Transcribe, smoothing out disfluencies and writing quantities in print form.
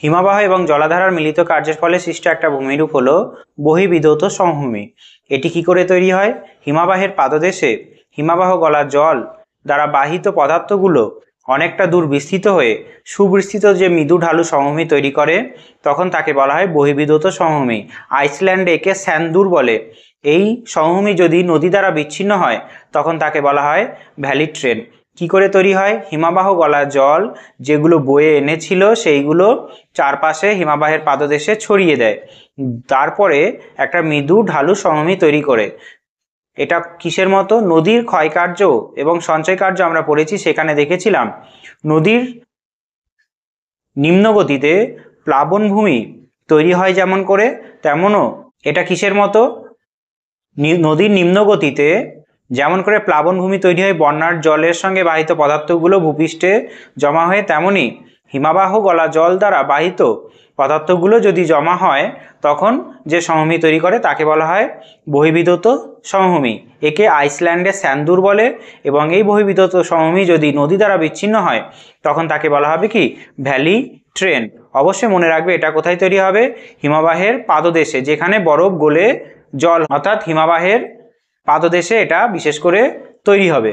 হিমবাহ এবং জলাধারার মিলিত কার্যের ফলে সৃষ্ট একটা ভূমিরূপ হলো বহির্বিধৌত সমভূমি। এটি কি করে তৈরি হয়? হিমবাহের পাদদেশে হিমবাহ গলার জল দ্বারা বাহিত পদার্থগুলো অনেকটা দূর বিস্তৃত হয়ে সুবিস্তৃত যে মৃদু ঢালু সমভূমি তৈরি করে, তখন তাকে বলা হয় বহির্বিধৌত সমভূমি। আইসল্যান্ডে একে স্যান্দুর বলে। এই সমভূমি যদি নদী দ্বারা বিচ্ছিন্ন হয় তখন তাকে বলা হয় ভ্যালি ট্রেন। কি করে তৈরি হয়? হিমবাহ গলার জল যেগুলো বয়ে এনেছিল সেইগুলো চারপাশে হিমবাহের পাদদেশে ছড়িয়ে দেয়, তারপরে একটা মৃদু ঢালু সমভূমি তৈরি করে। এটা কিসের মতো? নদীর ক্ষয়কার্য এবং সঞ্চয় কার্য আমরা পড়েছি, সেখানে দেখেছিলাম নদীর নিম্নগতিতে প্লাবনভূমি তৈরি হয় যেমন করে, তেমনও এটা কিসের মতো? নদীর নিম্নগতিতে যেমন করে প্লাবনভূমি তৈরি হয় বন্যার জলের সঙ্গে বাহিত পদার্থগুলো ভূপৃষ্ঠে জমা হয়ে, তেমনি হিমবাহ গলা জল দ্বারা বাহিত পদার্থগুলো যদি জমা হয় তখন যে সমভূমি তৈরি করে তাকে বলা হয় বহির্বিধৌত সমভূমি। একে আইসল্যান্ডে স্যান্দুর বলে। এবং এই বহির্বিধৌত সমভূমি যদি নদী দ্বারা বিচ্ছিন্ন হয় তখন তাকে বলা হবে কি? Valley train. অবশ্যই মনে রাখবে এটা কোথায় তৈরি হবে? হিমবাহের পাদদেশে, যেখানে বরফ গলে জল, অর্থাৎ হিমবাহের পাদদেশে এটা বিশেষ করে তৈরি হবে।